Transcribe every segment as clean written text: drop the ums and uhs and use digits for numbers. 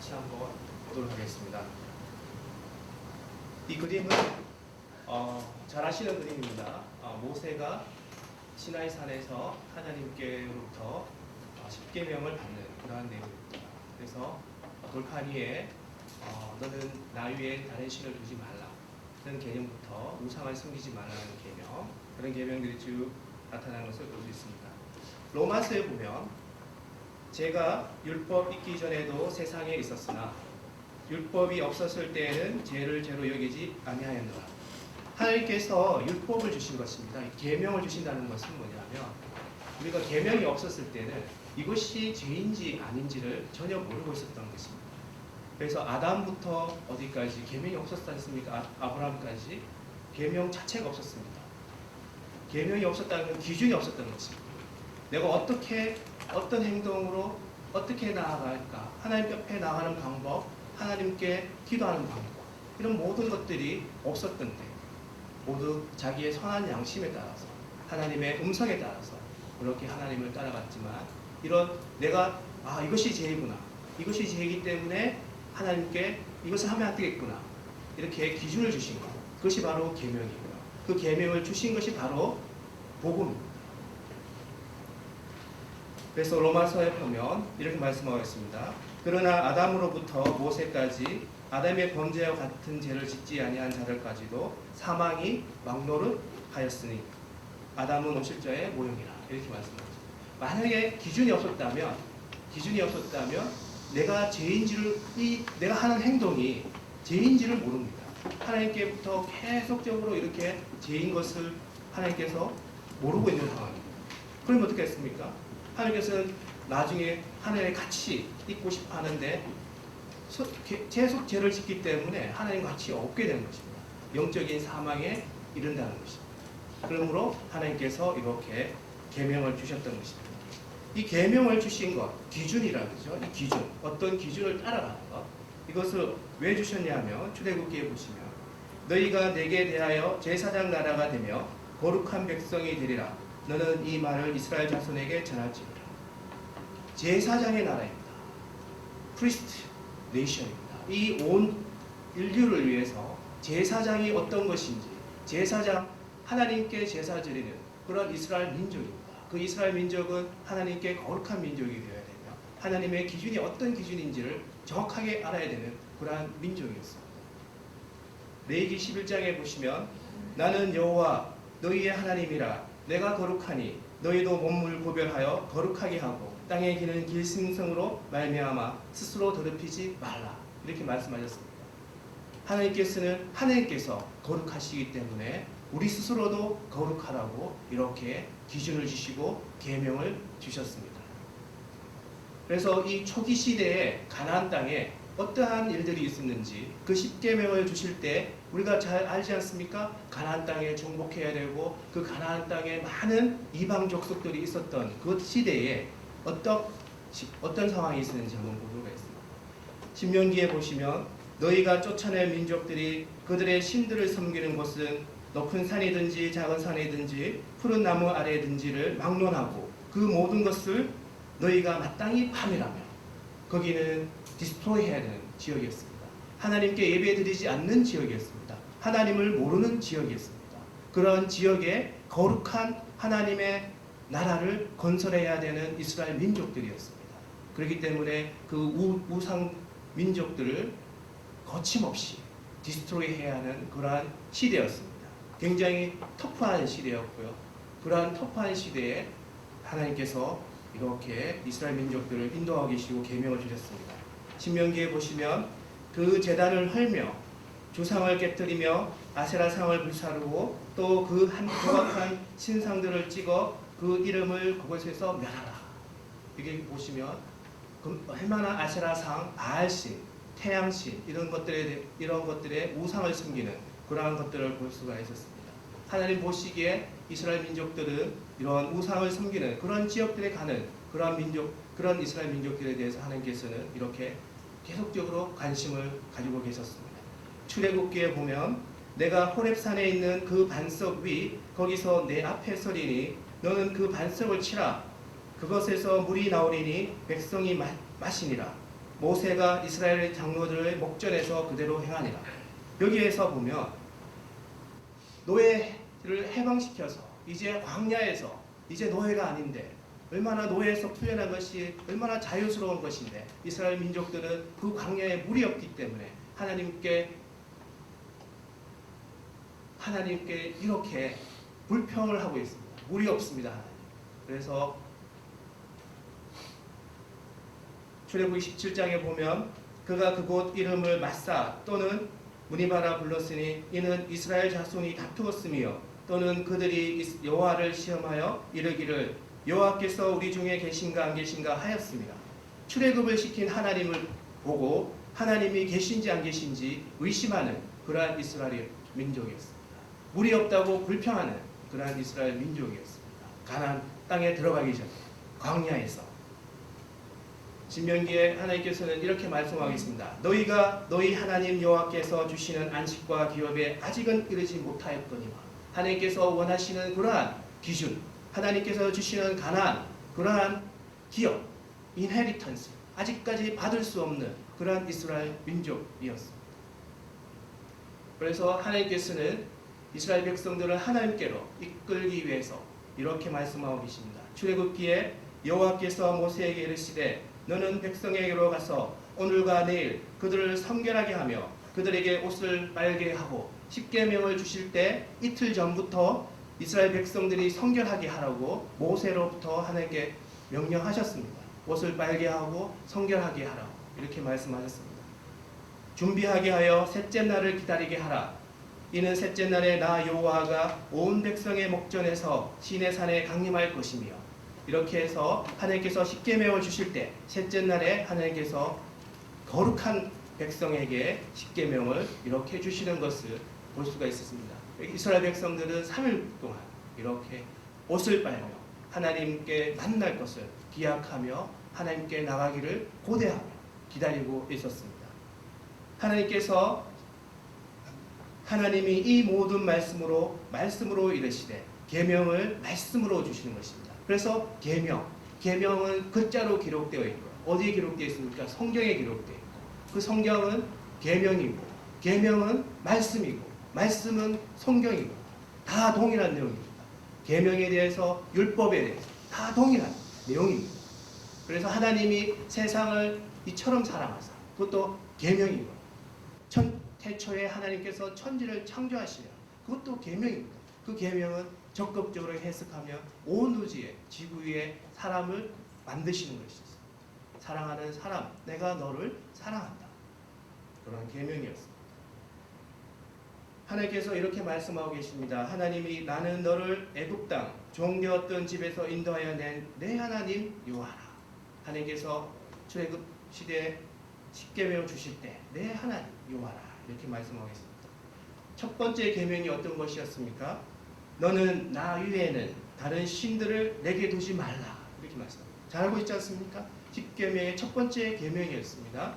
같이 한번 보도록 하겠습니다. 이 그림은 잘 아시는 그림입니다. 모세가 시나이산에서 하나님께로부터 십계명을 받는 그러한 내용입니다. 그래서 돌판 위에 너는 나 위에 다른 신을 두지 말라 그런 개념부터 우상을 섬기지 말라는 개념, 그런 개명들이 쭉 나타나는 것을 볼 수 있습니다. 로마서에 보면 죄가 율법 있기 전에도 세상에 있었으나 율법이 없었을 때에는 죄를 죄로 여기지 아니하였노라. 하나님께서 율법을 주신 것입니다. 계명을 주신다는 것은 뭐냐면 우리가 계명이 없었을 때는 이것이 죄인지 아닌지를 전혀 모르고 있었던 것입니다. 그래서 아담부터 어디까지 계명이 없었지 않습니까? 아브라함까지 계명 자체가 없었습니다. 계명이 없었다는 건 기준이 없었던 것입니다. 내가 어떤 행동으로 어떻게 나아갈까? 하나님 옆에 나가는 방법, 하나님께 기도하는 방법, 이런 모든 것들이 없었던 때 모두 자기의 선한 양심에 따라서 하나님의 음성에 따라서 그렇게 하나님을 따라갔지만 이런 내가 이것이 죄이구나, 이것이 죄이기 때문에 하나님께 이것을 하면 안 되겠구나 이렇게 기준을 주신 것, 그것이 바로 계명이고요. 그 계명을 주신 것이 바로 복음입니다. 그래서 로마서에 보면 이렇게 말씀하고 있습니다. 그러나 아담으로부터 모세까지 아담의 범죄와 같은 죄를 짓지 아니한 자들까지도 사망이 막노릇하였으니 아담은 오실자의 모형이라 이렇게 말씀하죠. 만약에 기준이 없었다면 내가 죄인지를 내가 하는 행동이 죄인지를 모릅니다. 하나님께부터 계속적으로 이렇게 죄인 것을 하나님께서 모르고 있는 상황입니다. 그럼 어떻게 했습니까? 하나님께서는 나중에 하늘에 같이 있고 싶어 하는데 계속 죄를 짓기 때문에 하나님과 같이 없게 되는 것입니다. 영적인 사망에 이른다는 것입니다. 그러므로 하나님께서 이렇게 계명을 주셨던 것입니다. 이 계명을 주신 것, 기준이라는 거죠. 이 기준, 어떤 기준을 따라가는 것, 이것을 왜 주셨냐면 출애굽기에 보시면 너희가 내게 대하여 제사장 나라가 되며 거룩한 백성이 되리라. 너는 이 말을 이스라엘 자손에게 전할지니라. 제사장의 나라입니다. 프리스트 네이션입니다. 이 온 인류를 위해서 제사장이 어떤 것인지, 제사장, 하나님께 제사 드리는 그런 이스라엘 민족입니다. 그 이스라엘 민족은 하나님께 거룩한 민족이 되어야 되며 하나님의 기준이 어떤 기준인지를 정확하게 알아야 되는 그러한 민족이었습니다. 레위기 11장에 보시면 나는 여호와 너희의 하나님이라. 내가 거룩하니 너희도 몸을 구별하여 거룩하게 하고 땅에 기는 길승성으로 말미암아 스스로 더럽히지 말라 이렇게 말씀하셨습니다. 하나님께서 거룩하시기 때문에 우리 스스로도 거룩하라고 이렇게 기준을 주시고 계명을 주셨습니다. 그래서 이 초기 시대에 가나안 땅에 어떠한 일들이 있었는지 그 십계명을 주실 때 우리가 잘 알지 않습니까? 가나안 땅에 정복해야 되고 그 가나안 땅에 많은 이방 족속들이 있었던 그 시대에 어떤 상황이 있었는지 한번 보도록 하겠습니다. 신명기에 보시면 너희가 쫓아낼 민족들이 그들의 신들을 섬기는 곳은 높은 산이든지 작은 산이든지 푸른 나무 아래든지를 막론하고 그 모든 것을 너희가 마땅히 파멸하며 거기는 디스트로이 해야 되는 지역이었습니다. 하나님께 예배드리지 않는 지역이었습니다. 하나님을 모르는 지역이었습니다. 그런 지역에 거룩한 하나님의 나라를 건설해야 되는 이스라엘 민족들이었습니다. 그렇기 때문에 그 우상 민족들을 거침없이 디스트로이 해야 하는 그러한 시대였습니다. 굉장히 터프한 시대였고요. 그러한 터프한 시대에 하나님께서 이렇게 이스라엘 민족들을 인도하고 계시고 계명을 주셨습니다. 신명기에 보시면 그 제단을 헐며 주상을 깨뜨리며 아세라상을 불사르고 또 그 한 조각한 신상들을 찍어 그 이름을 그곳에서 멸하라. 여기 보시면 얼마나 아세라상, 바알신, 태양신 이런 것들의 우상을 섬기는 그러한 것들을 볼 수가 있었습니다. 하나님 보시기에 이스라엘 민족들은 이런 우상을 섬기는 그런 지역들에 가는 그런 이스라엘 민족들에 대해서 하나님께서는 이렇게 계속적으로 관심을 가지고 계셨습니다. 출애굽기에 보면 내가 호렙산에 있는 그 반석 위 거기서 내 앞에 서리니 너는 그 반석을 치라. 그것에서 물이 나오리니 백성이 마시니라. 모세가 이스라엘 장로들의 목전에서 그대로 행하니라. 여기에서 보면 노예를 해방시켜서 이제 광야에서 이제 노예가 아닌데 얼마나 노예에서 풀려난 것이 얼마나 자유스러운 것인데 이스라엘 민족들은 그 광야에 물이 없기 때문에 하나님께 이렇게 불평을 하고 있습니다. 물이 없습니다. 하나님. 그래서 출애굽기 17장에 보면 그가 그곳 이름을 마사 또는 무니바라 불렀으니 이는 이스라엘 자손이 다투었으며 또는 그들이 여호와를 시험하여 이르기를 여호와께서 우리 중에 계신가 안 계신가 하였습니다. 출애굽을 시킨 하나님을 보고 하나님이 계신지 안 계신지 의심하는 그러한 이스라엘 민족이었습니다. 물이 없다고 불평하는 그러한 이스라엘 민족이었습니다. 가나안 땅에 들어가기 전에 광야에서 신명기에 하나님께서는 이렇게 말씀하겠습니다. 너희가 너희 하나님 여호와께서 주시는 안식과 기업에 아직은 이르지 못하였거니와 하나님께서 원하시는 그러한 기준, 하나님께서 주시는 가나안, 그러한 기업, 인헤리턴스 아직까지 받을 수 없는 그러한 이스라엘 민족이었습니다. 그래서 하나님께서는 이스라엘 백성들을 하나님께로 이끌기 위해서 이렇게 말씀하고 계십니다. 출애굽기에 여호와께서 모세에게 이르시되 너는 백성에게로 가서 오늘과 내일 그들을 성결하게 하며 그들에게 옷을 빨게 하고 십계명을 주실 때 이틀 전부터 이스라엘 백성들이 성결하게 하라고 모세로부터 하나님께 명령하셨습니다. 옷을 빨게 하고 성결하게 하라고 이렇게 말씀하셨습니다. 준비하게 하여 셋째 날을 기다리게 하라. 이는 셋째 날에 나 여호와가 온 백성의 목전에서 시내산에 강림할 것이며 이렇게 해서 하나님께서 십계명을 주실 때 셋째 날에 하나님께서 거룩한 백성에게 십계명을 이렇게 주시는 것을 볼 수가 있었습니다. 이스라엘 백성들은 3일 동안 이렇게 옷을 빨며 하나님께 만날 것을 기약하며 하나님께 나가기를 고대하며 기다리고 있었습니다. 하나님이 이 모든 말씀으로 이르시되 계명을 말씀으로 주시는 것입니다. 그래서 계명은 글자로 기록되어 있고 어디에 기록되어 있습니까? 성경에 기록되어 있고 그 성경은 계명이고 계명은 말씀이고 말씀은 성경이고 다 동일한 내용입니다. 계명에 대해서 율법에 대해서 다 동일한 내용입니다. 그래서 하나님이 세상을 이처럼 사랑하사 그것도 계명이고 태초에 하나님께서 천지를 창조하시며 그것도 계명입니다. 그 계명은 적극적으로 해석하며 온 우주에 지구 위에 사람을 만드시는 것이었습니다. 사랑하는 사람, 내가 너를 사랑한다. 그런 계명이었습니다. 하나님께서 이렇게 말씀하고 계십니다. 하나님이 나는 너를 애굽 땅 종되었던 집에서 인도하여 낸 내 하나님 여호와라. 하나님께서 출애굽 시대에 십계명 주실 때 내 하나님 여호와라 이렇게 말씀하겠습니다. 첫 번째 계명이 어떤 것이었습니까? 너는 나 외에는 다른 신들을 내게 두지 말라 이렇게 말씀합니다. 잘 알고 있지 않습니까? 십계명의 첫 번째 계명이었습니다.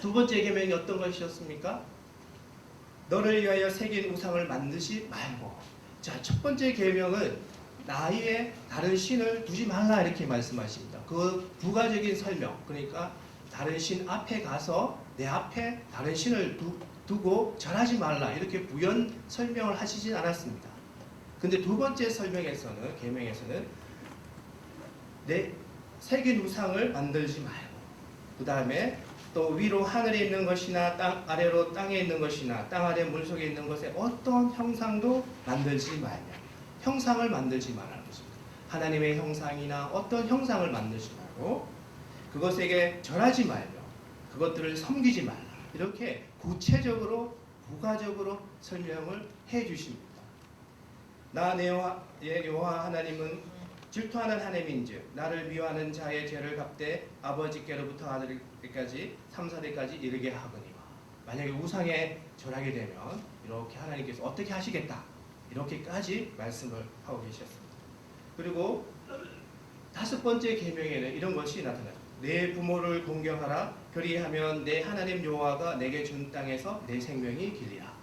두 번째 계명이 어떤 것이었습니까? 너를 위하여 새긴 우상을 만드지 말고. 자, 첫 번째 계명은 나 외에 다른 신을 두지 말라 이렇게 말씀하십니다. 그 부가적인 설명, 그러니까 다른 신 앞에 가서 내 앞에 다른 신을 두고 절하지 말라 이렇게 부연 설명을 하시진 않았습니다. 근데 두 번째 설명에서는 계명에서는 내 새긴 우상을 만들지 말고 그 다음에 또 위로 하늘에 있는 것이나 땅 아래로 땅에 있는 것이나 땅 아래 물속에 있는 것에 어떤 형상도 만들지 말며 형상을 만들지 말라는 것입니다. 하나님의 형상이나 어떤 형상을 만들지 말고 그것에게 절하지 말며 그것들을 섬기지 말라 이렇게 구체적으로 부가적으로 설명을 해 주십니다. 나 내 여호와 하나님은 질투하는 하나님인즉 나를 미워하는 자의 죄를 갚되 아버지께로부터 아들에게까지 3, 4대까지 이르게 하거니와. 만약에 우상에 절하게 되면 이렇게 하나님께서 어떻게 하시겠다 이렇게까지 말씀을 하고 계셨습니다. 그리고 다섯 번째 계명에는 이런 것이 나타납니다. 내 부모를 공경하라. 그리하면 내 하나님 여호와가 내게 준 땅에서 내 생명이 길리라.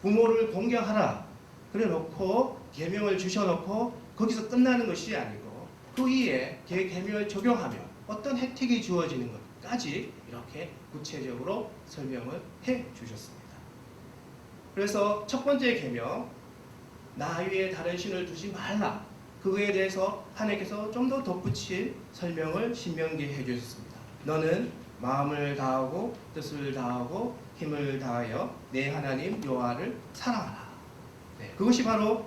부모를 공경하라. 그래 놓고 계명을 주셔놓고 거기서 끝나는 것이 아니고 그 위에 계명을 적용하면 어떤 혜택이 주어지는 것까지 이렇게 구체적으로 설명을 해 주셨습니다. 그래서 첫 번째 계명, 나 위에 다른 신을 두지 말라. 그거에 대해서 하나님께서 좀 더 덧붙인 설명을 신명기에 해 주셨습니다. 너는 마음을 다하고 뜻을 다하고 힘을 다하여 내 하나님 여호와를 사랑하라. 네, 그것이 바로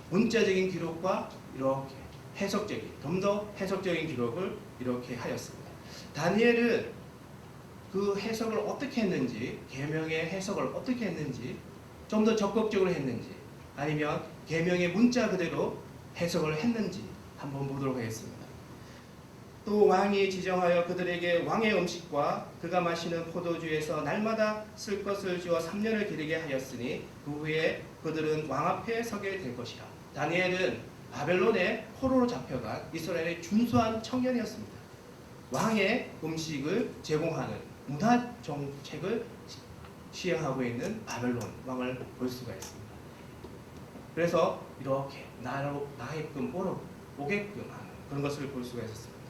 문자적인 기록과 이렇게 해석적인, 좀 더 해석적인 기록을 이렇게 하였습니다. 다니엘은 그 해석을 어떻게 했는지, 계명의 해석을 어떻게 했는지, 좀 더 적극적으로 했는지, 아니면 계명의 문자 그대로 해석을 했는지 한번 보도록 하겠습니다. 또 왕이 지정하여 그들에게 왕의 음식과 그가 마시는 포도주에서 날마다 쓸 것을 주어 3년을 기르게 하였으니 그 후에 그들은 왕 앞에 서게 될 것이라. 다니엘은 바벨론의 포로로 잡혀간 이스라엘의 준수한 청년이었습니다. 왕의 음식을 제공하는 문화 정책을 시행하고 있는 바벨론 왕을 볼 수가 있습니다. 그래서 이렇게 나게끔 오게끔 하는 그런 것을 볼 수가 있었습니다.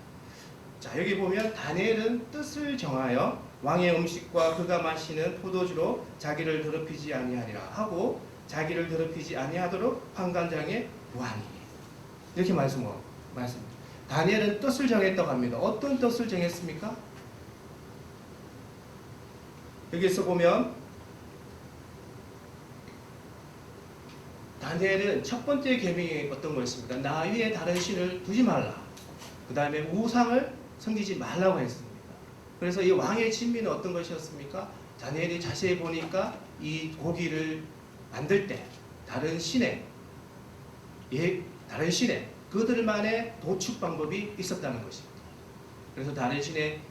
자, 여기 보면 다니엘은 뜻을 정하여 왕의 음식과 그가 마시는 포도주로 자기를 더럽히지 아니하리라 하고 자기를 더럽히지 아니하도록 환관장에 구하니, 이렇게 말씀입니다. 다니엘은 뜻을 정했다고 합니다. 어떤 뜻을 정했습니까? 여기서 보면 다니엘은 첫 번째 계명이 어떤 거였습니까? 나 위에 다른 신을 두지 말라. 그 다음에 우상을 섬기지 말라고 했습니다. 그래서 이 왕의 진미는 어떤 것이었습니까? 다니엘이 자세히 보니까 이 고기를 만들 때 다른 신의 그들만의 도축 방법이 있었다는 것입니다. 그래서 다른 신의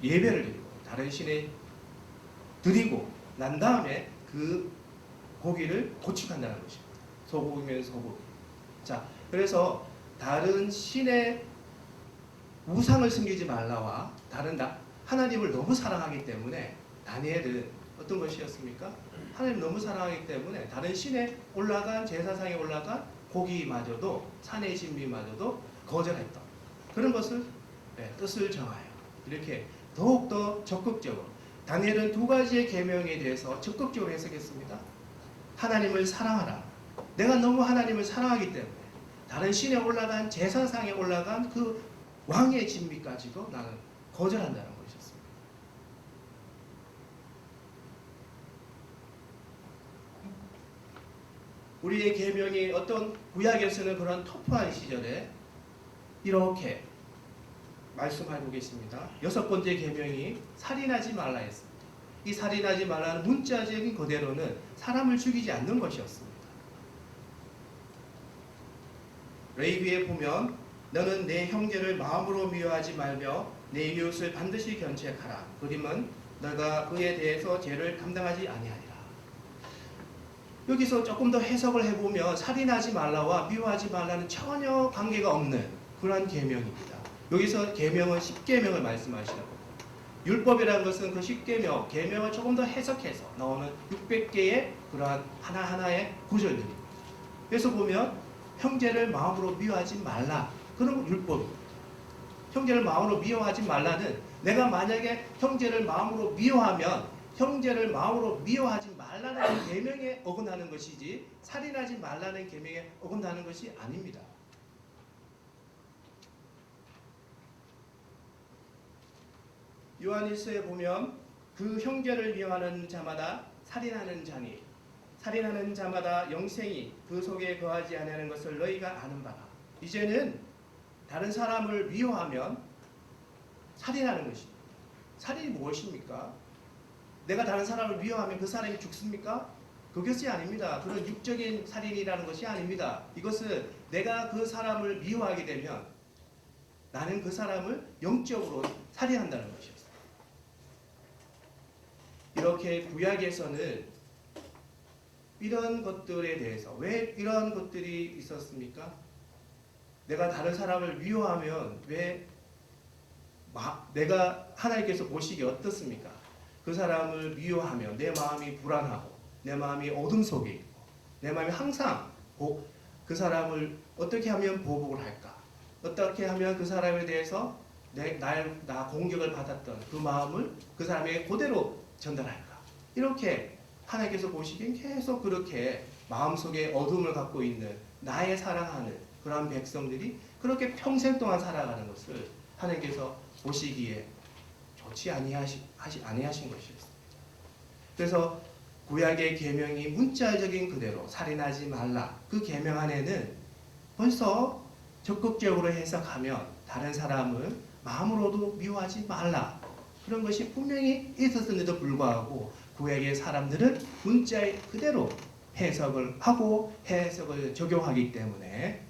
예배를 드리고 다른 신의 드리고 난 다음에 그 고기를 도축한다는 것입니다. 소고기면 소고기. 자, 그래서 다른 신의 우상을 섬기지 말라와 다른 하나님을 너무 사랑하기 때문에 다니엘은 어떤 것이었습니까? 하나님 너무 사랑하기 때문에 다른 신에 올라간 제사상에 올라간 고기마저도 산의 신비마저도 거절했던 그런 것을 뜻을 정하여 이렇게 더욱더 적극적으로 다니엘은 두 가지의 계명에 대해서 적극적으로 해석했습니다. 하나님을 사랑하라. 내가 너무 하나님을 사랑하기 때문에 다른 신에 올라간 제사상에 올라간 그 왕의 진미까지도 나는 거절한다는 것이었습니다. 우리의 계명이 어떤 구약에서는 그런 터프한 시절에 이렇게 말씀하고 계십니다. 6번째 계명이 살인하지 말라 했습니다. 이 살인하지 말라는 문자적인 그대로는 사람을 죽이지 않는 것이었습니다. 레위기에 보면 너는 내 형제를 마음으로 미워하지 말며 내 이웃을 반드시 견책하라. 그러면 너가 그에 대해서 죄를 감당하지 아니하리라. 여기서 조금 더 해석을 해보면 살인하지 말라와 미워하지 말라는 전혀 관계가 없는 그러한 계명입니다. 여기서 계명은 10계명을 말씀하시는 거고 율법이라는 것은 그 10계명, 계명을 조금 더 해석해서 나오는 600개의 그러한 하나하나의 구절들입니다. 그래서 보면 형제를 마음으로 미워하지 말라. 그런 율법입니다. 형제를 마음으로 미워하지 말라는 내가 만약에 형제를 마음으로 미워하면 형제를 마음으로 미워하지 말라는 계명에 어긋나는 것이지 살인하지 말라는 계명에 어긋나는 것이 아닙니다. 요한일서에 보면 그 형제를 미워하는 자마다 살인하는 자니 살인하는 자마다 영생이 그 속에 거하지 아니하는 것을 너희가 아는 바라. 이제는 다른 사람을 미워하면 살인하는 것입니다. 살인이 무엇입니까? 내가 다른 사람을 미워하면 그 사람이 죽습니까? 그것이 아닙니다. 그런 육적인 살인이라는 것이 아닙니다. 이것은 내가 그 사람을 미워하게 되면 나는 그 사람을 영적으로 살인한다는 것이었어요. 이렇게 구약에서는 이런 것들에 대해서 왜 이런 것들이 있었습니까? 내가 다른 사람을 미워하면 왜 내가 하나님께서 보시기에 어떻습니까? 그 사람을 미워하면 내 마음이 불안하고 내 마음이 어둠 속에 있고 내 마음이 항상 그 사람을 어떻게 하면 보복을 할까? 어떻게 하면 그 사람에 대해서 나 공격을 받았던 그 마음을 그 사람에게 그대로 전달할까? 이렇게 하나님께서 보시기엔 계속 그렇게 마음속에 어둠을 갖고 있는 나의 사랑하는 그러한 백성들이 그렇게 평생 동안 살아가는 것을 하나님께서 보시기에 좋지 아니하신 것이었습니다. 그래서 구약의 계명이 문자적인 그대로 살인하지 말라. 그 계명 안에는 벌써 적극적으로 해석하면 다른 사람을 마음으로도 미워하지 말라. 그런 것이 분명히 있었음에도 불구하고 구약의 사람들은 문자에 그대로 해석을 하고 해석을 적용하기 때문에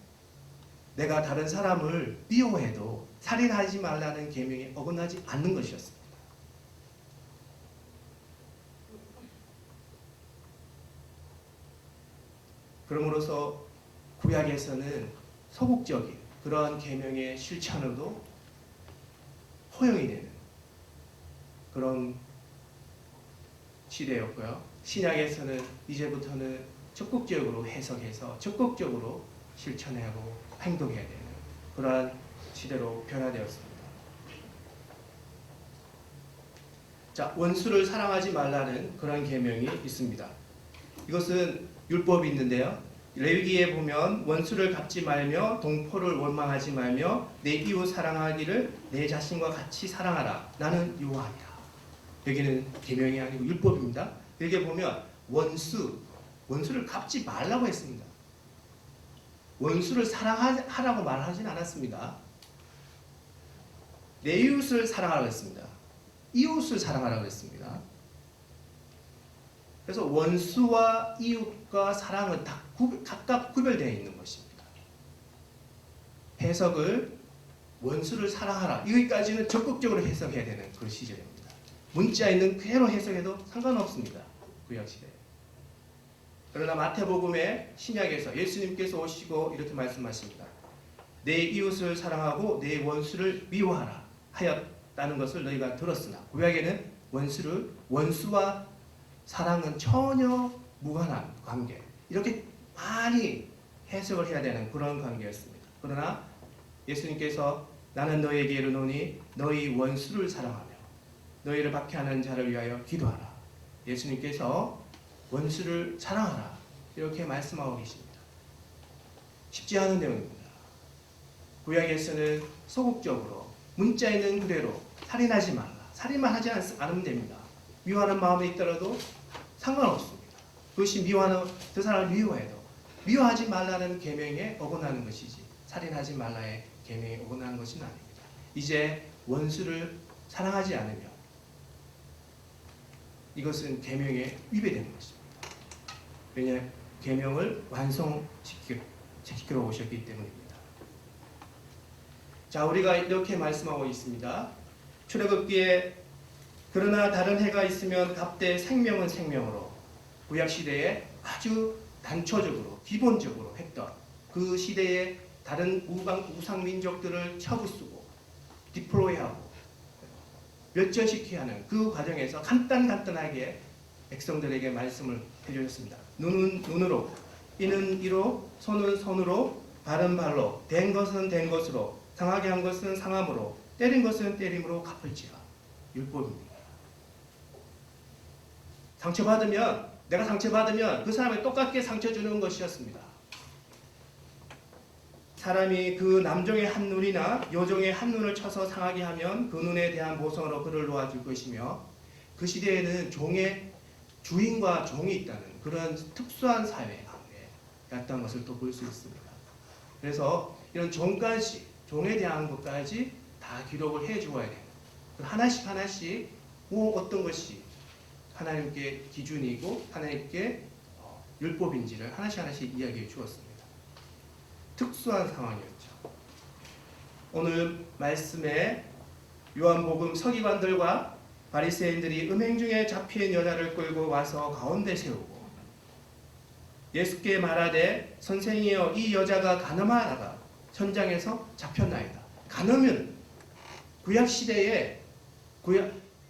내가 다른 사람을 미워해도 살인하지 말라는 계명에 어긋나지 않는 것이었습니다. 그러므로서 구약에서는 소극적인 그러한 계명의 실천으로도 허용이 되는 그런 시대였고요. 신약에서는 이제부터는 적극적으로 해석해서 적극적으로 실천하고 행동해야 되는 그러한 시대로 변화되었습니다. 자, 원수를 사랑하지 말라는 그런 계명이 있습니다. 이것은 율법이 있는데요. 레위기에 보면 원수를 갚지 말며 동포를 원망하지 말며 내 이웃 사랑하기를 내 자신과 같이 사랑하라. 나는 여호와이다. 여기는 계명이 아니고 율법입니다. 여기에 보면 원수를 갚지 말라고 했습니다. 원수를 사랑하라고 말하진 않았습니다. 내 이웃을 사랑하라고 했습니다. 이웃을 사랑하라고 했습니다. 그래서 원수와 이웃과 사랑은 다 각각 구별되어 있는 것입니다. 해석을 원수를 사랑하라. 여기까지는 적극적으로 해석해야 되는 그런 시절입니다. 문자 있는 그대로 해석해도 상관없습니다. 구약시대에. 그러나 마태복음의 신약에서 예수님께서 오시고 이렇게 말씀하십니다. 내 이웃을 사랑하고 내 원수를 미워하라 하였다는 것을 너희가 들었으나 구약에는 원수와 사랑은 전혀 무관한 관계. 이렇게 많이 해석을 해야 되는 그런 관계였습니다. 그러나 예수님께서 나는 너희에게 이르노니 너희 원수를 사랑하며 너희를 박해하는 자를 위하여 기도하라. 예수님께서 원수를 사랑하라. 이렇게 말씀하고 계십니다. 쉽지 않은 내용입니다. 구약에서는 소극적으로 문자 있는 그대로 살인하지 말라. 살인만 하지 않으면 됩니다. 미워하는 마음이 있더라도 상관없습니다. 그것이 미워하는 그 사람을 미워해도 미워하지 말라는 계명에 어긋나는 것이지 살인하지 말라의 계명에 어긋나는 것은 아닙니다. 이제 원수를 사랑하지 않으면 이것은 계명에 위배되는 것입니다. 왜냐하면 계명을 완성시키러 오셨기 때문입니다. 자, 우리가 이렇게 말씀하고 있습니다. 출애굽기에 그러나 다른 해가 있으면 갑대 생명은 생명으로 구약시대에 아주 단초적으로 기본적으로 했던 그 시대의 다른 우상민족들을 쳐부수고 디플로이하고 멸절시켜야 하는 그 과정에서 간단하게 백성들에게 말씀을 해주셨습니다. 눈은 눈으로, 이는 이로, 손은 손으로, 발은 발로, 된 것은 된 것으로, 상하게 한 것은 상함으로, 때린 것은 때림으로 갚을지라. 율법입니다. 내가 상처받으면 그 사람에 똑같게 상처 주는 것이었습니다. 사람이 그 남종의 한 눈이나 여종의 한 눈을 쳐서 상하게 하면 그 눈에 대한 보상으로 그를 놓아줄 것이며, 그 시대에는 주인과 종이 있다는 그런 특수한 사회 가운데였던 것을 또 볼 수 있습니다. 그래서 이런 종에 대한 것까지 다 기록을 해 주어야 돼요. 하나씩 어떤 것이 하나님께 기준이고 하나님께 율법인지를 하나씩 이야기해 주었습니다. 특수한 상황이었죠. 오늘 말씀에 요한복음 서기관들과 바리새인들이 음행 중에 잡힌 여자를 끌고 와서 가운데 세우고 예수께 말하되 선생이여 이 여자가 간음하다가 현장에서 잡혔나이다. 간음은 구약시대에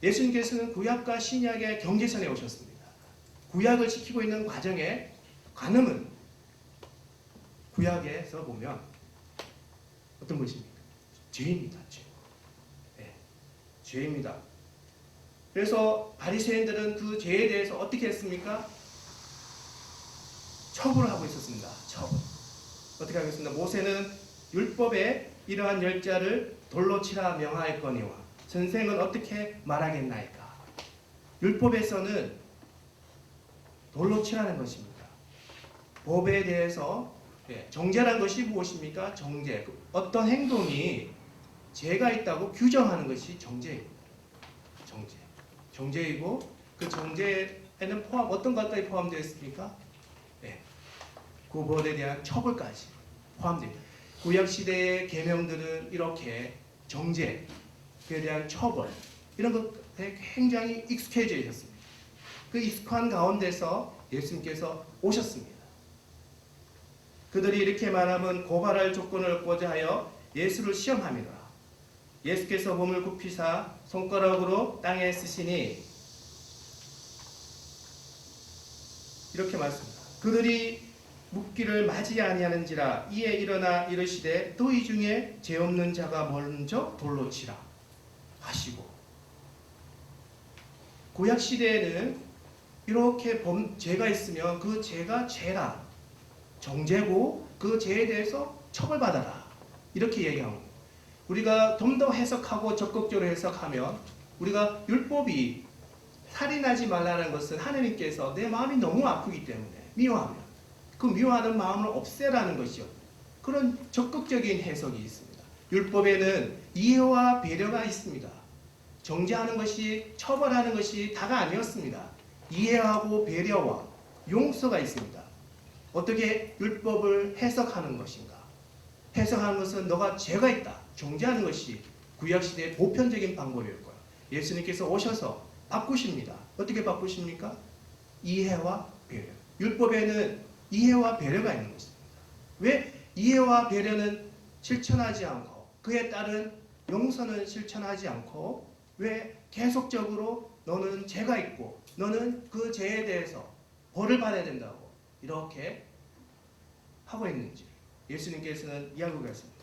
예수님께서는 구약과 신약의 경계선에 오셨습니다. 구약을 지키고 있는 과정에 간음은 구약에서 보면 어떤 것입니까? 죄입니다. 죄. 죄입니다. 그래서 바리새인들은 그 죄에 대해서 어떻게 했습니까? 처벌을 하고 있었습니다. 처벌. 어떻게 하겠습니까? 모세는 율법에 이러한 열자를 돌로 치라 명하였거니와 선생은 어떻게 말하겠나이까? 율법에서는 돌로 치라는 것입니다. 법에 대해서 정죄란 것이 무엇입니까? 정죄. 어떤 행동이 죄가 있다고 규정하는 것이 정죄입니다. 정죄. 정죄이고 그 정죄에는 어떤 것들이 포함되어 있습니까? 그 법에 대한 처벌까지 포함되어 있습니다. 구약시대의 계명들은 이렇게 정죄에 대한 처벌 이런 것에 굉장히 익숙해져 있었습니다. 그 익숙한 가운데서 예수님께서 오셨습니다. 그들이 이렇게 말하면 고발할 조건을 얻고자 하여 예수를 시험함이더라. 예수께서 몸을 굽히사 손가락으로 땅에 쓰시니 이렇게 말씀합니다. 그들이 묻기를 맞이 아니하는지라 이에 일어나 이르시되 너희 중에 죄 없는 자가 먼저 돌로 치라 하시고 구약 시대에는 이렇게 죄가 있으면 그 죄가 죄라 정죄고 그 죄에 대해서 처벌받아라 이렇게 얘기합니다. 우리가 좀 더 해석하고 적극적으로 해석하면 우리가 율법이 살인하지 말라는 것은 하나님께서 내 마음이 너무 아프기 때문에 미워하면 그 미워하는 마음을 없애라는 것이요. 그런 적극적인 해석이 있습니다. 율법에는 이해와 배려가 있습니다. 정죄하는 것이 처벌하는 것이 다가 아니었습니다. 이해하고 배려와 용서가 있습니다. 어떻게 율법을 해석하는 것인가? 해석하는 것은 너가 죄가 있다. 정죄하는 것이 구약시대의 보편적인 방법이었고요. 예수님께서 오셔서 바꾸십니다. 어떻게 바꾸십니까? 이해와 배려. 율법에는 이해와 배려가 있는 것입니다. 왜 이해와 배려는 실천하지 않고 그에 따른 용서는 실천하지 않고 왜 계속적으로 너는 죄가 있고 너는 그 죄에 대해서 벌을 받아야 된다고 이렇게 하고 있는지 예수님께서는 이야기하고 있습니다.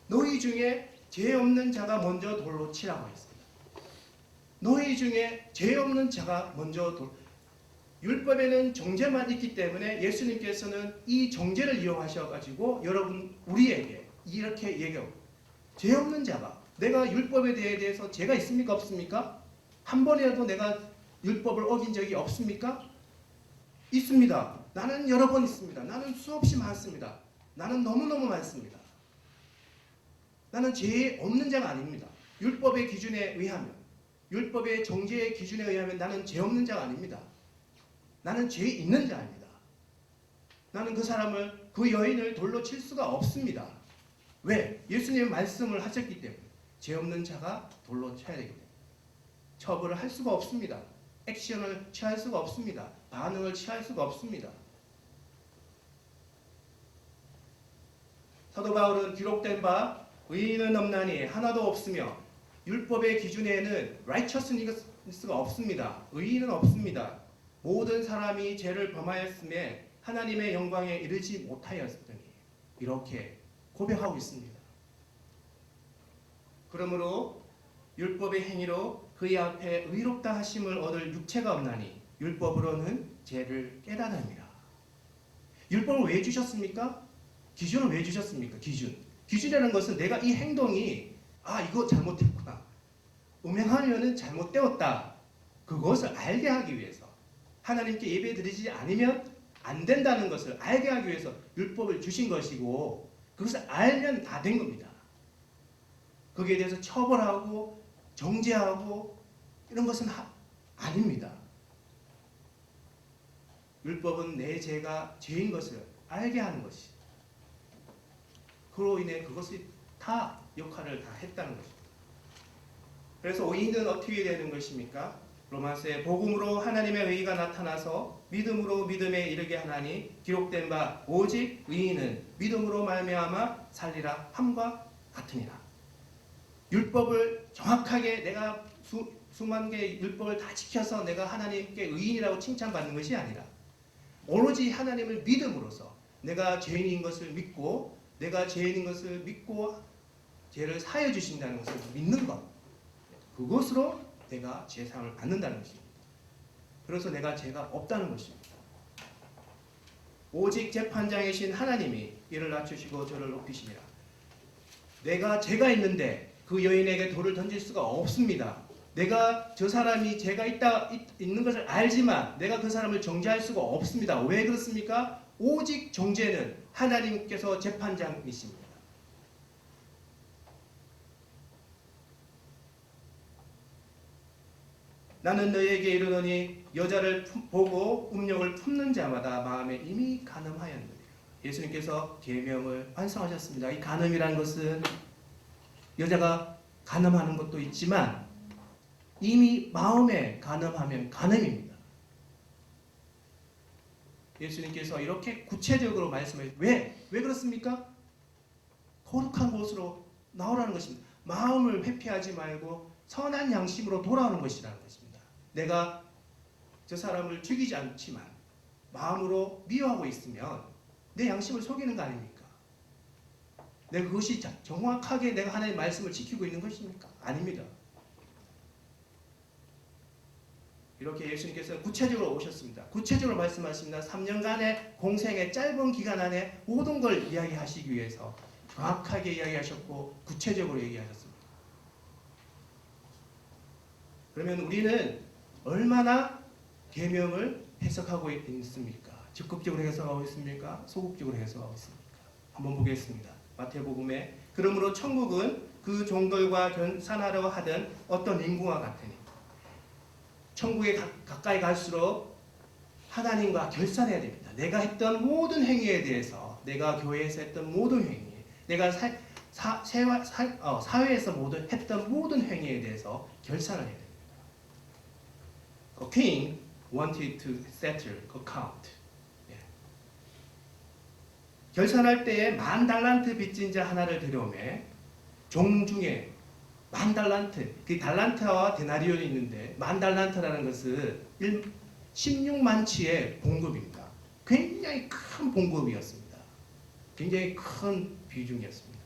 너희 중에 죄 없는 자가 먼저 돌로 치라고 했습니다. 너희 중에 죄 없는 자가 먼저 율법에는 정죄만 있기 때문에 예수님께서는 이 정죄를 이용하셔가지고 여러분 우리에게 이렇게 얘기하고 죄 없는 자가 내가 율법에 대해서 죄가 있습니까 없습니까? 한 번이라도 내가 율법을 어긴 적이 없습니까? 있습니다. 나는 여러 번 있습니다. 나는 수없이 많습니다. 나는 너무너무 많습니다. 나는 죄 없는 자가 아닙니다. 율법의 기준에 의하면 율법의 정죄의 기준에 의하면 나는 죄 없는 자가 아닙니다. 나는 죄 있는 자입니다. 나는 그 사람을 그 여인을 돌로 칠 수가 없습니다. 왜? 예수님의 말씀을 하셨기 때문에 죄 없는 자가 돌로 쳐야 되기 때문에 처벌을 할 수가 없습니다. 액션을 취할 수가 없습니다. 반응을 취할 수가 없습니다. 사도 바울은 기록된 바 의인은 없나니 하나도 없으며 율법의 기준에는 righteousness가 없습니다. 의인은 없습니다. 모든 사람이 죄를 범하였음에 하나님의 영광에 이르지 못하였으니 이렇게 고백하고 있습니다. 그러므로 율법의 행위로 그의 앞에 의롭다 하심을 얻을 육체가 없나니 율법으로는 죄를 깨달음이라. 율법을 왜 주셨습니까? 기준을 왜 주셨습니까? 기준이라는 것은 내가 이 행동이 이거 잘못했구나. 음행하면은 잘못되었다. 그것을 알게 하기 위해서 하나님께 예배 드리지 않으면 안 된다는 것을 알게 하기 위해서 율법을 주신 것이고 그것을 알면 다 된 겁니다. 거기에 대해서 처벌하고 정죄하고 이런 것은 아닙니다. 율법은 내 죄가 죄인 것을 알게 하는 것이 그로 인해 그것이 다 역할을 다 했다는 것입니다. 그래서 의인은 어떻게 되는 것입니까? 로마서에 복음으로 하나님의 의가 나타나서 믿음으로 믿음에 이르게 하나니 기록된 바 오직 의인은 믿음으로 말미암아 살리라 함과 같으니라. 율법을 정확하게 내가 수만 개의 율법을 다 지켜서 내가 하나님께 의인이라고 칭찬받는 것이 아니라 오로지 하나님을 믿음으로써 내가 죄인인 것을 믿고 내가 죄인인 것을 믿고 죄를 사해 주신다는 것을 믿는 것. 그것으로 내가 제사함을 받는다는 것입니다. 그래서 내가 죄가 없다는 것입니다. 오직 재판장이신 하나님이 이를 낮추시고 저를 높이시니라. 내가 죄가 있는데 그 여인에게 돌을 던질 수가 없습니다. 내가 저 사람이 죄가 있는 것을 알지만 내가 그 사람을 정죄할 수가 없습니다. 왜 그렇습니까? 오직 정죄는 하나님께서 재판장이십니다. 나는 너희에게 이르노니 여자를 보고 음욕을 품는 자마다 마음에 이미 간음하였느니라. 예수님께서 계명을 완성하셨습니다. 이 간음이라는 것은 여자가 간음하는 것도 있지만 이미 마음에 간음하면 간음입니다. 예수님께서 이렇게 구체적으로 말씀해 왜 그렇습니까? 거룩한 곳으로 나오라는 것입니다. 마음을 회피하지 말고 선한 양심으로 돌아오는 것이라는 것입니다. 내가 저 사람을 죽이지 않지만 마음으로 미워하고 있으면 내 양심을 속이는 거 아닙니까? 내가 그것이 정확하게 내가 하나님의 말씀을 지키고 있는 것입니까? 아닙니다. 이렇게 예수님께서 구체적으로 오셨습니다. 구체적으로 말씀하십니다. 3년간의 공생의 짧은 기간 안에 모든 걸 이야기하시기 위해서 정확하게 이야기하셨고 구체적으로 얘기하셨습니다. 그러면 우리는 얼마나 계명을 해석하고 있습니까? 적극적으로 해석하고 있습니까? 소극적으로 해석하고 있습니까? 한번 보겠습니다. 마태복음에 그러므로 천국은 그 종들과 결산하려 하던 어떤 인구와 같으니 천국에 가까이 갈수록 하나님과 결산해야 됩니다. 내가 했던 모든 행위에 대해서 내가 교회에서 했던 모든 행위 내가 사회에서 했던 모든 행위에 대해서 결산을 해야 됩니다. A king wanted to settle account. 결산할 때에 10,000달란트 빚진 자 하나를 데려오매 종 중에 10,000달란트, 그 달란트와 데나리온이 있는데 10,000달란트라는 것은 16만치의 봉급입니다. 굉장히 큰 봉급이었습니다. 굉장히 큰 비중이었습니다.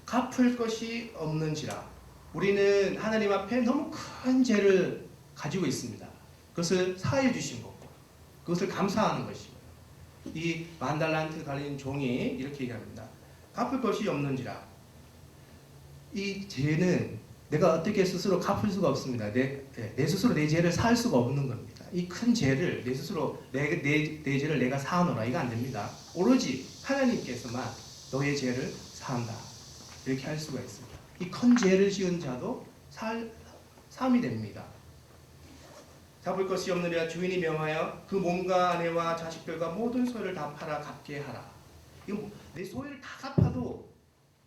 갚을 것이 없는지라 우리는 하나님 앞에 너무 큰 죄를 가지고 있습니다. 그것을 사해 주신 거고 그것을 감사하는 것이고요. 이 10,000달란트 가진 종이 이렇게 얘기합니다. 갚을 것이 없는지라. 이 죄는 내가 어떻게 스스로 갚을 수가 없습니다. 내 스스로 내 죄를 사할 수가 없는 겁니다. 이 큰 죄를 내 스스로 내 죄를 내가 사하노라 이거 안 됩니다. 오로지 하나님께서만 너의 죄를 사한다. 이렇게 할 수가 있습니다. 이 큰 죄를 지은 자도 사함이 됩니다. 잡을 것이 없느냐 주인이 명하여 그 몸과 아내와 자식들과 모든 소유를 다 팔아 갚게 하라. 이거 내 소유를 다 갚아도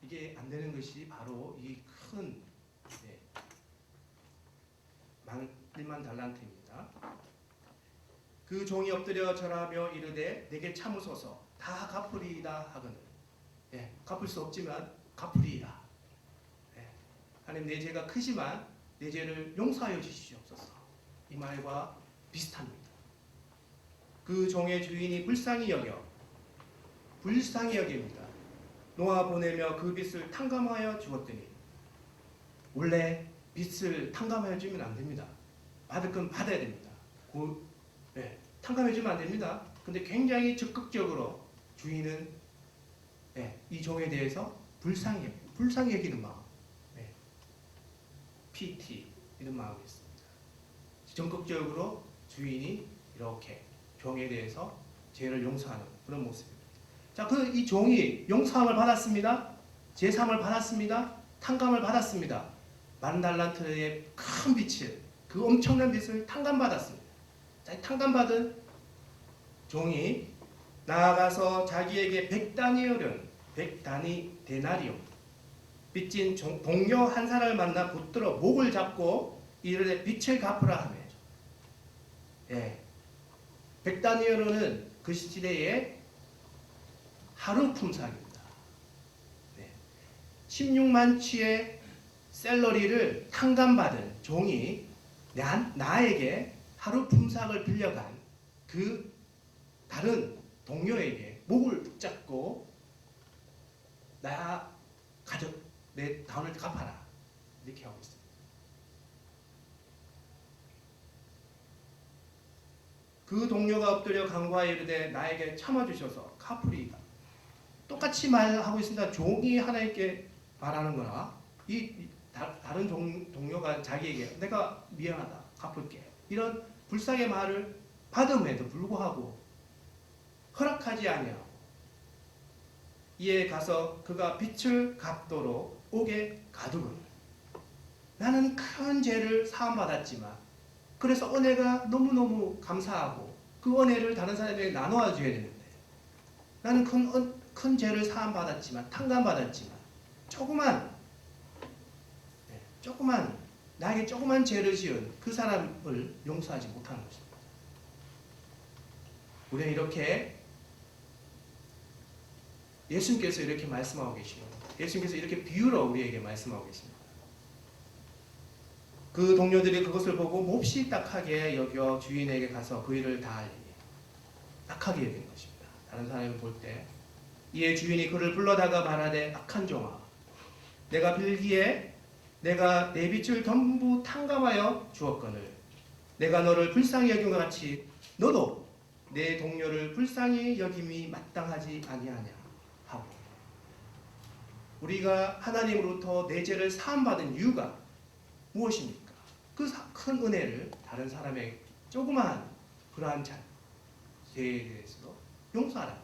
이게 안 되는 것이 바로 이 큰 10,000달란트입니다. 그 종이 엎드려 절하며 이르되 내게 참으소서 다 갚으리이다 하거늘. 갚을 수 없지만 갚으리이다. 하나님 내 죄가 크지만 내 죄를 용서하여 주시옵소서. 이 말과 비슷합니다. 그 종의 주인이 불쌍히 여깁니다. 놓아 보내며 그 빚을 탕감하여 주었더니 원래 빚을 탕감하여 주면 안 됩니다. 받을 건 받아야 됩니다. 탕감해 주면 안 됩니다. 근데 굉장히 적극적으로 주인은 이 종에 대해서 불쌍히 여기는 마음, PT 이런 마음이 있습니다. 적극적으로 주인이 이렇게 종에 대해서 죄를 용서하는 그런 모습입니다. 자, 이 종이 용서함을 받았습니다. 제사함을 받았습니다. 탕감을 받았습니다. 10,000달란트의 큰 빚을 그 엄청난 빚을 탕감받았습니다. 자, 탕감받은 종이 나아가서 자기에게 100다니 데나리온 빚진 동료 한 사람을 만나 붙들어 목을 잡고 이르되 빚을 갚으라 하며 100다니엘은 그 시대에 하루 품삯입니다. 16만치의 샐러리를 탕감받은 종이 나에게 하루 품삯을 빌려간 그 다른 동료에게 목을 붙잡고 내 다운을 갚아라. 이렇게 하고 있습니다. 그 동료가 엎드려 간구하여 이르되 나에게 참아주셔서 갚으리이다. 똑같이 말하고 있습니다. 종이 하나님께 말하는 거나 다른 동료가 자기에게 내가 미안하다 갚을게 이런 불쌍의 말을 받음에도 불구하고 허락하지 아니하고 이에 가서 그가 빚을 갚도록 옥에 가두고 나는 큰 죄를 사함받았지만 그래서 은혜가 너무너무 감사하고 그 은혜를 다른 사람에게 나눠 줘야 되는데 나는 큰 죄를 사함받았지만 탕감받았지만 나에게 조그만 죄를 지은 그 사람을 용서하지 못하는 것입니다. 우리는 이렇게 예수님께서 이렇게 말씀하고 계십니다. 예수님께서 이렇게 비유로 우리에게 말씀하고 계십니다. 그 동료들이 그것을 보고 몹시 딱하게 여겨 주인에게 가서 그 일을 다 알리니 딱하게 여긴 것입니다. 다른 사람이 볼 때 이에 주인이 그를 불러다가 말하되 악한 종아 내가 빌기에 내가 내 빚을 전부 탕감하여 주었거늘 내가 너를 불쌍히 여긴 것 같이 너도 내 동료를 불쌍히 여김이 마땅하지 아니하냐 하고 우리가 하나님으로부터 내 죄를 사함받은 이유가 무엇입니까? 그 큰 은혜를 다른 사람의 조그마한 그러한 죄에 대해서도 용서하라.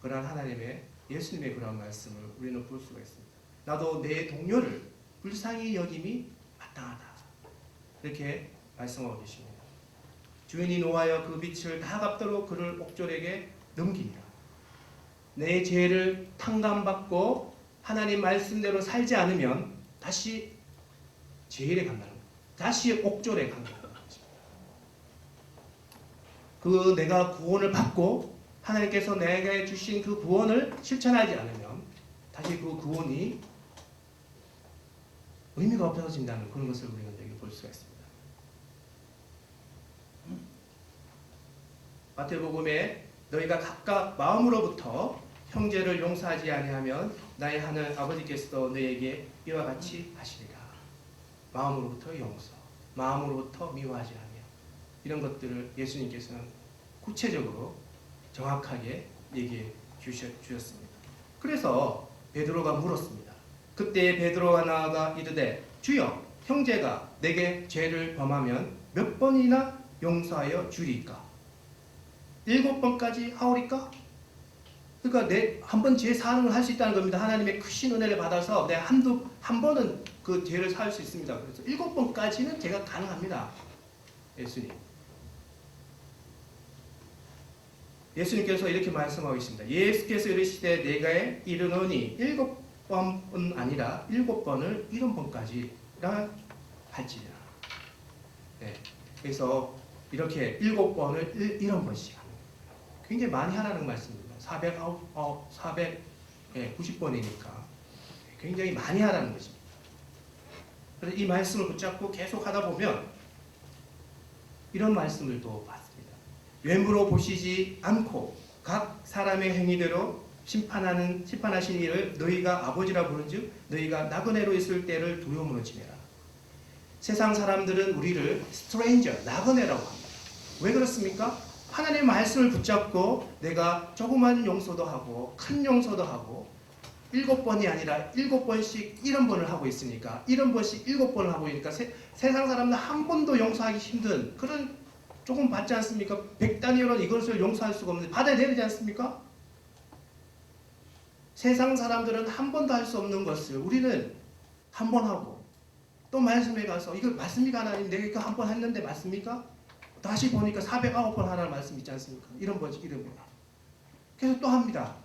그러한 하나님의 예수님의 그러한 말씀을 우리는 볼 수가 있습니다. 나도 내 동료를 불쌍히 여김이 마땅하다. 이렇게 말씀하고 계십니다. 주인이 노하여 그 빚을 다 갚도록 그를 옥졸에게 넘기니라. 내 죄를 탕감받고 하나님 말씀대로 살지 않으면 다시 제일에 간다는 거예요. 다시 옥졸에 간다는 것입니다. 그 내가 구원을 받고 하나님께서 내게 주신 그 구원을 실천하지 않으면 다시 그 구원이 의미가 없어진다는 그런 것을 우리는 여기 볼 수가 있습니다. 마태복음에 너희가 각각 마음으로부터 형제를 용서하지 아니하면 나의 하늘 아버지께서도 너희에게 이와 같이 하시리라. 마음으로부터 용서, 마음으로부터 미워하지 않으며 이런 것들을 예수님께서는 구체적으로 정확하게 얘기해 주셨습니다. 그래서 베드로가 물었습니다. 그때 베드로가 나아가 이르되 주여 형제가 내게 죄를 범하면 몇 번이나 용서하여 주리까? 7번까지 하오리까? 그러니까 내 한 번 죄 사하는 걸 할 수 있다는 겁니다. 하나님의 크신 은혜를 받아서 내가 한 번은 그 죄를 사할 수 있습니다. 그래서 7번까지는 제가 가능합니다. 예수님께서 이렇게 말씀하고 있습니다. 예수께서 이르시되 내가 이르노니 7번은 아니라 7번을 70번까지라 할지니라. 네. 그래서 이렇게 7번을 70번씩 하는 거예요. 굉장히 많이 하라는 말씀입니다. 490번이니까 굉장히 많이 하라는 것입니다. 그래서 이 말씀을 붙잡고 계속 하다 보면 이런 말씀을 또 받습니다. 외모로 보시지 않고 각 사람의 행위대로 심판하신 이를 너희가 아버지라 부른즉 너희가 나그네로 있을 때를 두려움으로 지내라. 세상 사람들은 우리를 stranger, 나그네라고 합니다. 왜 그렇습니까? 하나님의 말씀을 붙잡고 내가 조그만 용서도 하고 큰 용서도 하고 7번이 아니라 7번씩 70번을 하고 있으니까 70번씩 7번을 하고 있으니까 세상 사람들 한 번도 용서하기 힘든 그런 조금 받지 않습니까? 100단위로는 이것을 용서할 수가 없는데 받아야 되지 않습니까? 세상 사람들은 한 번도 할 수 없는 것을 우리는 한 번 하고 또 말씀에 가서 이거 맞습니까? 하나님 내가 이거 한 번 했는데 맞습니까? 다시 보니까 409번 하라는 말씀 있지 않습니까? 이런 번씩 이런 번. 그래서 또 합니다.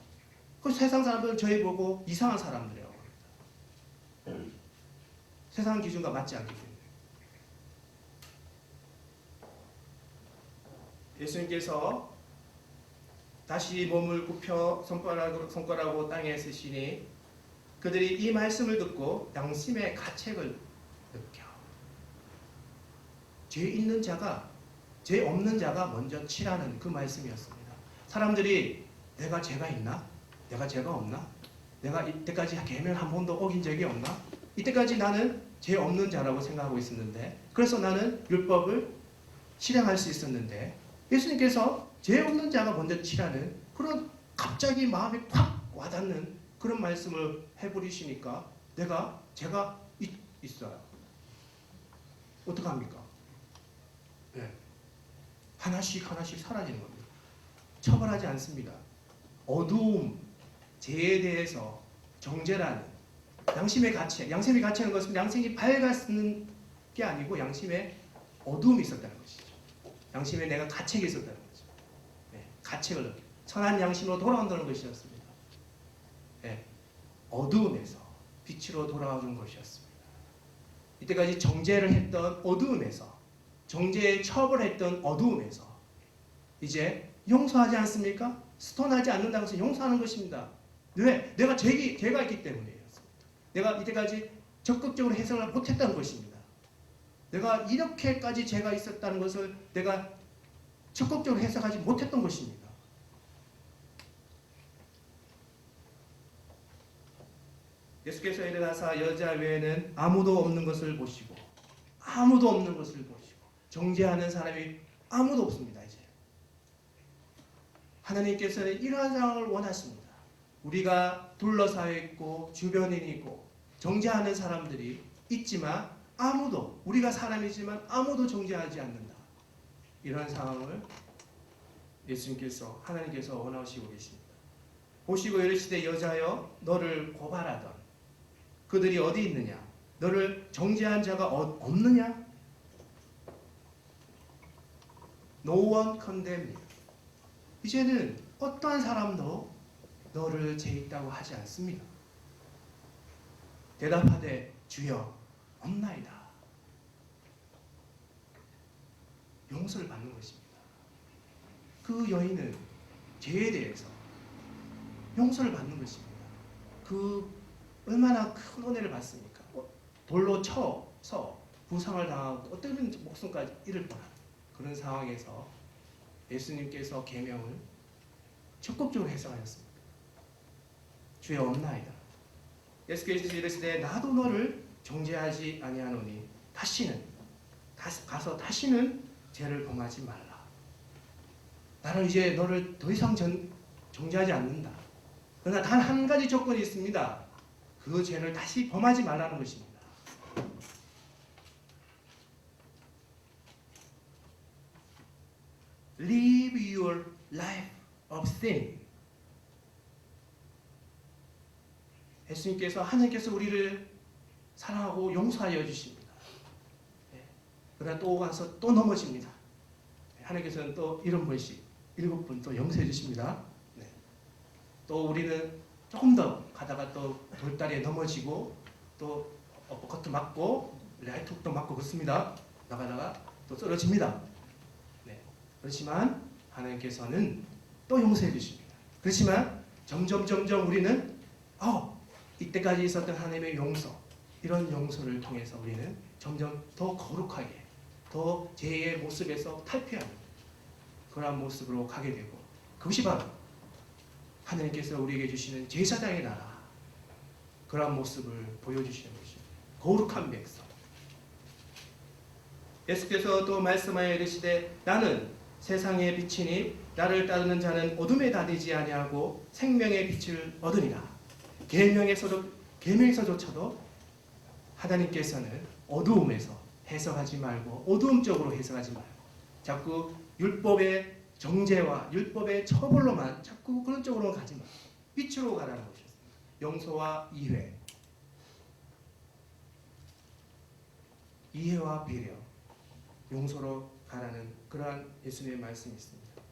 그 세상 사람들은 저희 보고 이상한 사람들이라고 합니다. 세상 기준과 맞지 않기 때문에. 예수님께서 다시 몸을 굽혀 손가락으로 땅에 쓰시니 그들이 이 말씀을 듣고 양심의 가책을 느껴. 죄 있는 자가 죄 없는 자가 먼저 치라는 그 말씀이었습니다. 사람들이 내가 죄가 있나? 내가 죄가 없나? 내가 이때까지 계명을 한 번도 어긴 적이 없나? 이때까지 나는 죄 없는 자라고 생각하고 있었는데, 그래서 나는 율법을 실행할 수 있었는데, 예수님께서 죄 없는 자가 먼저 치라는 그런 갑자기 마음에 팍 와닿는 그런 말씀을 해버리시니까 제가 있어요. 어떡합니까? 네. 하나씩 사라지는 겁니다. 처벌하지 않습니다. 어두움, 죄에 대해서 정죄라는 양심의 가치라는 것은 양심이 밝았는 게 아니고 양심에 어두움이 있었다는 것이죠. 양심에 내가 가책이 있었다는 거죠. 네, 가책을 선한 양심으로 돌아온다는 것이었습니다. 네, 어두움에서 빛으로 돌아오는 것이었습니다. 이때까지 정죄를 했던 어두움에서, 정죄에 처벌했던 어두움에서 이제 용서하지 않습니까? 스톤하지 않는다는 것은 용서하는 것입니다. 왜? 내가 죄가 있기 때문이었습니다. 내가 이때까지 적극적으로 해석을 못했다는 것입니다. 내가 이렇게까지 죄가 있었다는 것을 내가 적극적으로 해석하지 못했던 것입니다. 예수께서 일어나사 여자 외에는 아무도 없는 것을 보시고 정죄하는 사람이 아무도 없습니다. 이제 하나님께서는 이러한 상황을 원하십니다. 우리가 둘러싸여 있고 주변인이 있고 정죄하는 사람들이 있지만 우리가 사람이지만 아무도 정죄하지 않는다. 이런 상황을 하나님께서 원하시고 계십니다. 보시고 이르시되 여자여 너를 고발하던 그들이 어디 있느냐? 너를 정죄한 자가 없느냐? No one condemned you. 이제는 어떠한 사람도 너를 죄 있다고 하지 않습니다. 대답하되 주여 없나이다. 용서를 받는 것입니다. 그 여인은 죄에 대해서 용서를 받는 것입니다. 얼마나 큰 은혜를 받습니까? 돌로 쳐서 부상을 당하고 어떤 목숨까지 잃을 뻔한 그런 상황에서 예수님께서 계명을 적극적으로 해석하였습니다. 주여 없나이다. 예수께서 이르시되 나도 너를 정죄하지 아니하노니 다시는 죄를 범하지 말라. 나는 이제 너를 더 이상 정죄하지 않는다. 그러나 단 한 가지 조건이 있습니다. 그 죄를 다시 범하지 말라는 것입니다. Live your life of sin. 하나님께서 우리를 사랑하고 용서하여 주십니다. 그러나 또 가서 또 넘어집니다. 하나님께서는 또 70번씩 7번 또 용서해 주십니다. 또 우리는 조금 더 가다가 또 돌다리에 넘어지고 또 어퍼컷도 맞고 라이트훅도 맞고 그렇습니다. 나가다가 또 쓰러집니다. 그렇지만 하나님께서는 또 용서해 주십니다. 그렇지만 점점 우리는 이때까지 있었던 하나님의 용서, 이런 용서를 통해서 우리는 점점 더 거룩하게, 더 죄의 모습에서 탈피하는 그러한 모습으로 가게 되고, 그것이 바로 하나님께서 우리에게 주시는 제사장의 나라, 그러한 모습을 보여주시는 것입니다. 거룩한 백성. 예수께서 또 말씀하여 이르시되 나는 세상의 빛이니 나를 따르는 자는 어둠에 다니지 아니하고 생명의 빛을 얻으리라. 계명에서조차도 하나님께서는 어두움에서 해석하지 말고, 어두움적으로 해석하지 말고, 자꾸 율법의 정죄와 율법의 처벌로만 자꾸 그런 쪽으로 가지 말고 빛으로 가라는 것이었습니다. 용서와 이해와 배려, 용서로 가라는 그러한 예수님의 말씀이 있습니다.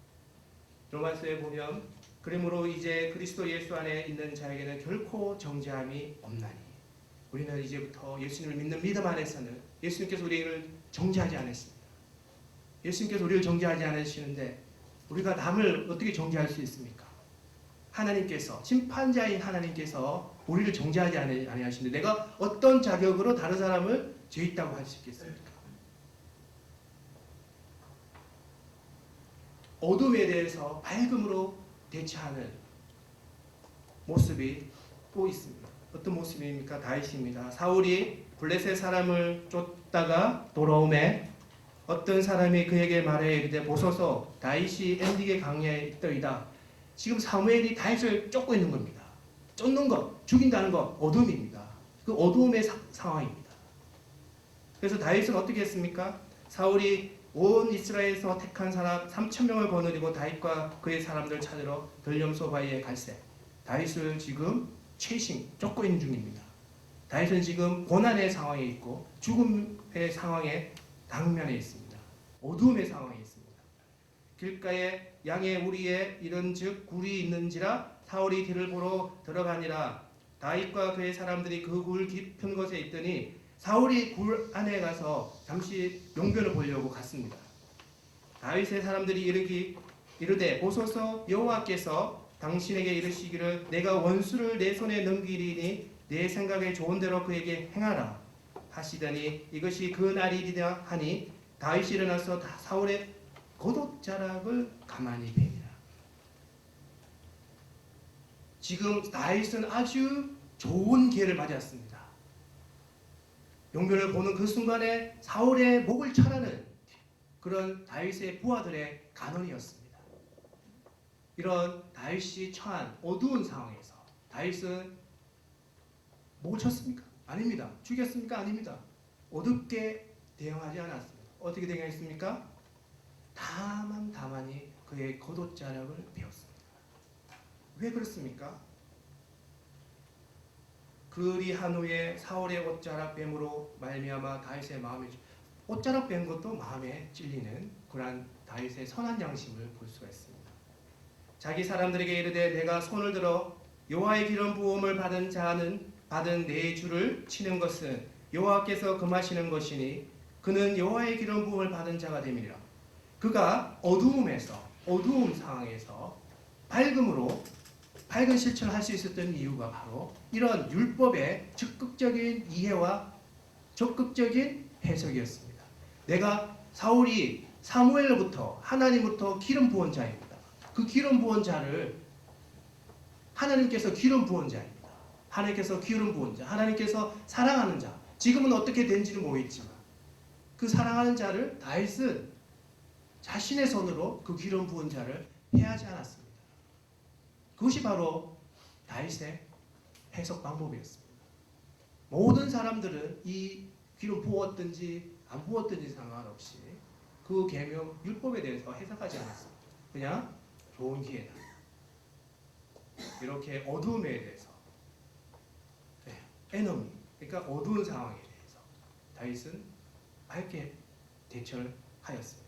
로마서에 보면 그러므로 이제 그리스도 예수 안에 있는 자에게는 결코 정죄함이 없나니, 우리는 이제부터 예수님을 믿는 믿음 안에서는 예수님께서 우리를 정죄하지 않으십니다. 예수님께서 우리를 정죄하지 않으시는데 우리가 남을 어떻게 정죄할 수 있습니까? 하나님께서, 심판자인 하나님께서 우리를 정죄하지 아니하시는데 내가 어떤 자격으로 다른 사람을 죄 있다고 할 수 있겠습니까? 어둠에 대해서 밝음으로 대처하는 모습이 또 있습니다. 어떤 모습입니까? 다윗입니다. 사울이 블레셋 사람을 쫓다가 돌아오매 어떤 사람이 그에게 말해 이르되 보소서 다윗이 엔디게 강야에 있더이다. 지금 사무엘이 다윗을 쫓고 있는 겁니다. 쫓는 것, 죽인다는 것, 어둠입니다. 그 어두움의 상황입니다. 그래서 다윗은 어떻게 했습니까? 사울이 온 이스라엘에서 택한 사람 3,000명을 거느리고 다윗과 그의 사람들 찾으러 들염소 바위에 갈새. 다윗을 지금 최신 쫓고 있는 중입니다. 다윗은 지금 고난의 상황에 있고 죽음의 상황에 당면에 있습니다. 어두움의 상황에 있습니다. 길가에 양의 우리에 이른즉 굴이 있는지라 사울이 뒤를 보러 들어가니라. 다윗과 그의 사람들이 그 굴 깊은 곳에 있더니 사울이 굴 안에 가서 잠시 용변을 보려고 갔습니다. 다윗의 사람들이 이르되 보소서 여호와께서 당신에게 이르시기를 내가 원수를 내 손에 넘기리니 내 생각에 좋은 대로 그에게 행하라 하시더니 이것이 그 날이리라 하니 다윗이 일어나서 사울의 겉옷자락을 가만히 베니라. 지금 다윗은 아주 좋은 기회를 맞이했습니다. 용변을 보는 그 순간에 사울의 목을 char라는 그런 다윗의 부하들의 간언이었습니다. 이런 다윗이 처한 어두운 상황에서 다윗은 목을 쳤습니까? 아닙니다. 죽였습니까? 아닙니다. 어둡게 대응하지 않았습니다. 어떻게 대응했습니까? 다만히 그의 겉옷자락을 베었습니다. 왜 그렇습니까? 그리한 후에 사울의 옷자락 뱀으로 말미암아 다윗의 마음에 옷자락 뱀 것도 마음에 찔리는 그러한 다윗의 선한 양심을 볼 수가 있습니다. 자기 사람들에게 이르되 내가 손을 들어 여호와의 기름 부음을 받은 자는 받은 내 주를 치는 것은 여호와께서 금하시는 것이니 그는 여호와의 기름 부음을 받은 자가 됨이라. 그가 어두움 상황에서 밝은 실천을 할 수 있었던 이유가 바로 이런 율법의 적극적인 이해와 적극적인 해석이었습니다. 내가 사울이 사무엘로부터 하나님부터 기름 부은 자입니다. 그 기름 부은 자를 하나님께서 기름 부은 자입니다. 하나님께서 기름 부은 자, 하나님께서 사랑하는 자. 지금은 어떻게 된지는 모르겠지만 그 사랑하는 자를 다윗은 자신의 손으로 그 기름 부은 자를 해하지 않았습니다. 그것이 바로 다윗의 해석 방법이었습니다. 모든 사람들은 이 기름 부었든지 안 부었든지 상관없이 그 계명 율법에 대해서 해석하지 않았습니다. 그냥 좋은 기회다. 이렇게 어두움에 대해서 에너미, 그러니까 어두운 상황에 대해서 다윗은 밝게 대처를 하였습니다.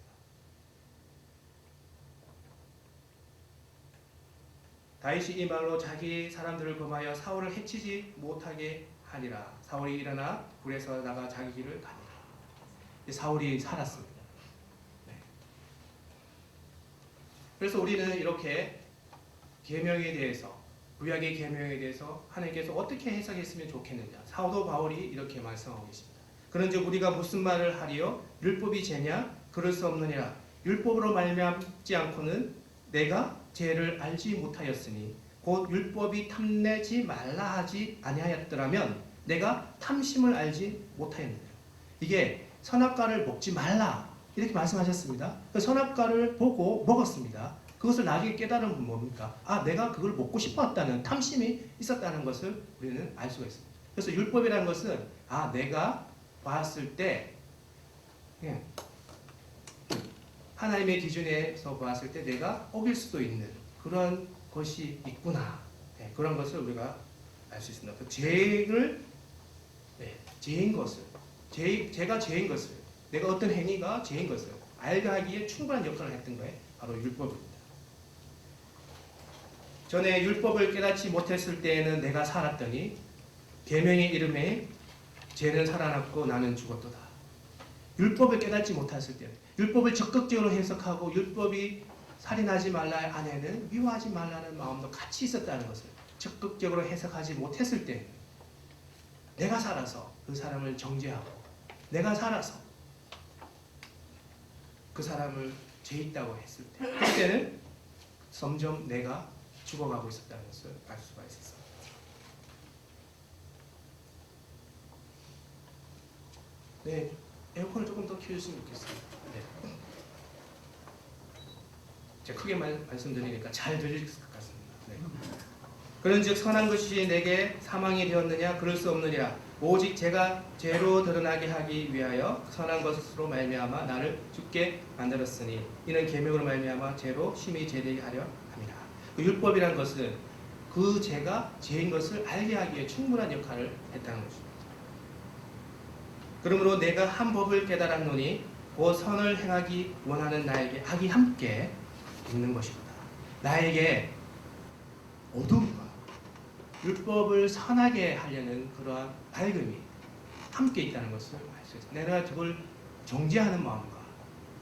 다윗이 이 말로 자기 사람들을 범하여 사울을 해치지 못하게 하리라. 사울이 일어나 굴에서 나가 자기 길을 가니라. 사울이 살았습니다. 네. 그래서 우리는 이렇게 계명에 대해서 구약의 계명에 대해서 하나님께서 어떻게 해석했으면 좋겠느냐. 사도 바울이 이렇게 말씀하고 계십니다. 그런즉 우리가 무슨 말을 하리요? 율법이 죄냐? 그럴 수 없느니라. 율법으로 말미암지 않고는 내가 죄를 알지 못하였으니 곧 율법이 탐내지 말라 하지 아니하였더라면 내가 탐심을 알지 못하였느니라. 이게 선악과를 먹지 말라 이렇게 말씀하셨습니다. 그 선악과를 보고 먹었습니다. 그것을 나중에 깨달으면 뭡니까? 아, 내가 그걸 먹고 싶었다는 탐심이 있었다는 것을 우리는 알 수가 있습니다. 그래서 율법이라는 것은 내가 봤을 때 하나님의 기준에서 봤을 때 내가 어길 수도 있는 그런 것이 있구나. 그런 것을 우리가 알 수 있습니다. 그 제가 죄인 것을, 내가 어떤 행위가 죄인 것을 알게 하기에 충분한 역할을 했던 거예요. 바로 율법입니다. 전에 율법을 깨닫지 못했을 때에는 내가 살았더니 계명의 이름에 죄는 살아났고 나는 죽었도다. 율법을 깨닫지 못했을 때는 율법을 적극적으로 해석하고 율법이 살인하지 말라 안에는 미워하지 말라는 마음도 같이 있었다는 것을 적극적으로 해석하지 못했을 때 내가 살아서 그 사람을 정죄하고 내가 살아서 그 사람을 죄 있다고 했을 때 그때는 점점 내가 죽어가고 있었다는 것을 알 수가 있었습니다. 네, 에어컨을 조금 더 키워주시면 좋겠습니다. 네. 제가 크게 말씀드리니까 잘 들릴 것 같습니다. 네. 그런즉 선한 것이 내게 사망이 되었느냐? 그럴 수 없느니라. 오직 제가 죄로 드러나게 하기 위하여 선한 것으로 말미암아 나를 죽게 만들었으니 이는 계명으로 말미암아 죄로 심히 죄되게 하려 함이라. 그 율법이란 것은 그 죄가 죄인 것을 알게 하기 위해 충분한 역할을 했다는 것입니다. 그러므로 내가 한 법을 깨달았노니 곧 선을 행하기 원하는 나에게 악이 함께 있는 것입니다. 나에게 어둠과 율법을 선하게 하려는 그러한 밝음이 함께 있다는 것을 알 수 있습니다. 내가 그걸 정죄하는 마음과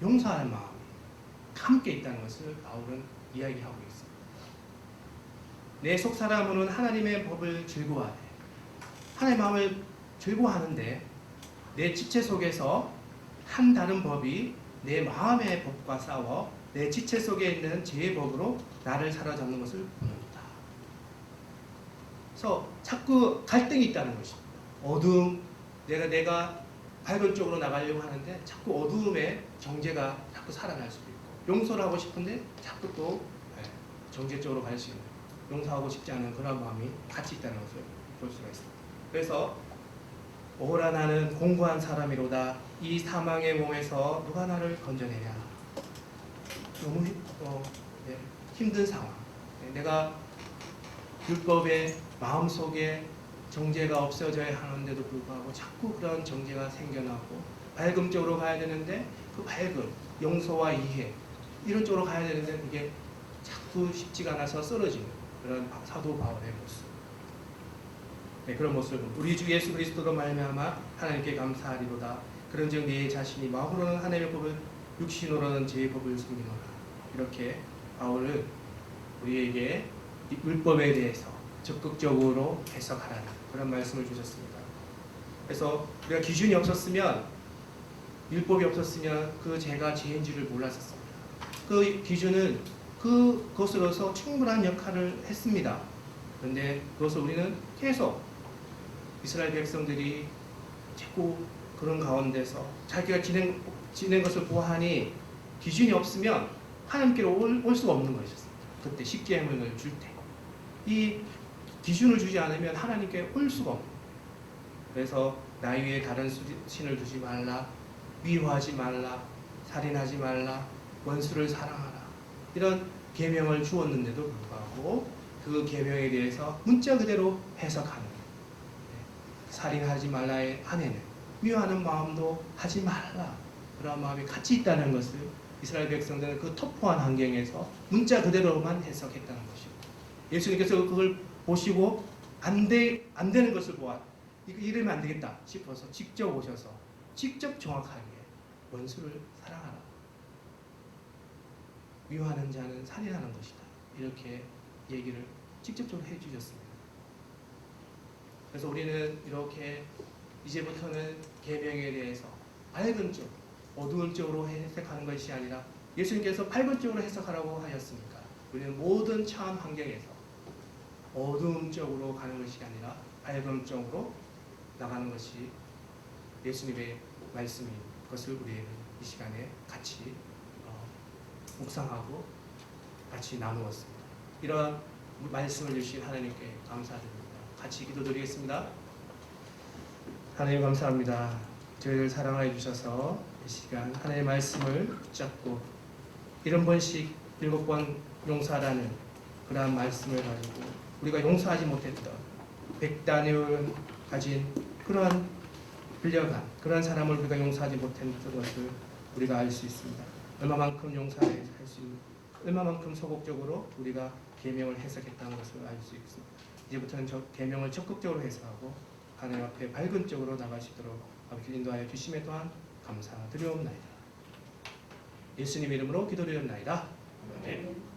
용서하는 마음이 함께 있다는 것을 바울은 이야기하고 있습니다. 내 속사람은 하나님의 법을 즐거워하되 하나님의 마음을 즐거워하는데 내 지체 속에서 한 다른 법이 내 마음의 법과 싸워 내 지체 속에 있는 죄의 법으로 나를 사로잡는 것을 보는다. 그래서 자꾸 갈등이 있다는 것입니다. 어두움, 내가 밝은 쪽으로 나가려고 하는데 자꾸 어두움에 정죄가 자꾸 살아날 수도 있고, 용서를 하고 싶은데 자꾸 또 정죄 쪽으로 갈 수 있는, 용서하고 싶지 않은 그런 마음이 같이 있다는 것을 볼 수가 있습니다. 그래서 오라 나는 공고한 사람이로다. 이 사망의 몸에서 누가 나를 건져내랴. 너무 힘든 상황. 내가 율법의 마음속에 정죄가 없어져야 하는데도 불구하고 자꾸 그런 정죄가 생겨나고 밝음 쪽으로 가야 되는데 그 밝음, 용서와 이해 이런 쪽으로 가야 되는데 그게 자꾸 쉽지가 않아서 쓰러지는 그런 사도 바울의 모습. 네, 그런 모습을 우리 주 예수 그리스도로 말미암아 하나님께 감사하리로다. 그런즉 네 자신이 마음으로는 하나님의 법을 육신으로는 죄의 법을 숨기노라. 이렇게 바울은 우리에게 이 율법에 대해서 적극적으로 해석하라는 그런 말씀을 주셨습니다. 그래서 우리가 기준이 없었으면, 율법이 없었으면 그 죄가 죄인 줄을 몰랐었습니다. 그 기준은 그것으로서 충분한 역할을 했습니다. 그런데 그것을 우리는 계속 이스라엘 백성들이 자꾸 그런 가운데서 자기가 지낸 것을 보아하니 기준이 없으면 하나님께로 올 수가 없는 것이었습니다. 그때 십계명을 줄 때 이 기준을 주지 않으면 하나님께 올 수가 없는 거예요. 그래서 나 위에 다른 신을 두지 말라, 미워하지 말라, 살인하지 말라, 원수를 사랑하라, 이런 계명을 주었는데도 불구하고 그 계명에 대해서 문자 그대로 해석하는, 살인하지 말라의 안에는 미워하는 마음도 하지 말라, 그런 마음이 같이 있다는 것을 이스라엘 백성들은 그 터프한 환경에서 문자 그대로만 해석했다는 것입니다. 예수님께서 그걸 보시고 안 되는 것을 보아 이러면 안 되겠다 싶어서 직접 오셔서 직접 정확하게 원수를 사랑하라, 미워하는 자는 살인하는 것이다, 이렇게 얘기를 직접적으로 해주셨습니다. 그래서 우리는 이렇게 이제부터는 계명에 대해서 밝은 쪽, 어두운 쪽으로 해석하는 것이 아니라 예수님께서 밝은 쪽으로 해석하라고 하셨으니까 우리는 모든 처한 환경에서 어두움 쪽으로 가는 것이 아니라 밝음 쪽으로 나가는 것이 예수님의 말씀인 것을 우리는 이 시간에 같이 묵상하고 같이 나누었습니다. 이러한 말씀을 주신 하나님께 감사드립니다. 같이 기도드리겠습니다. 하나님 감사합니다. 저희를 사랑하여 주셔서 이 시간 하나님의 말씀을 붙잡고 70번씩 7번 용서하라는 그러한 말씀을 가지고 우리가 용서하지 못했던 백단을 가진 그러한 불려간 그러한 사람을 우리가 용서하지 못했던 것을 우리가 알 수 있습니다. 얼마만큼 용서할 수 있는, 얼마만큼 소극적으로 우리가 계명을 해석했다는 것을 알 수 있습니다. 이제부터는 저 계명을 적극적으로 해석하고 하나님 앞에 밝은 쪽으로 나가시도록 아버지 인도하여 주심에 또한 감사드리옵나이다. 예수님 이름으로 기도드렸나이다. 아멘.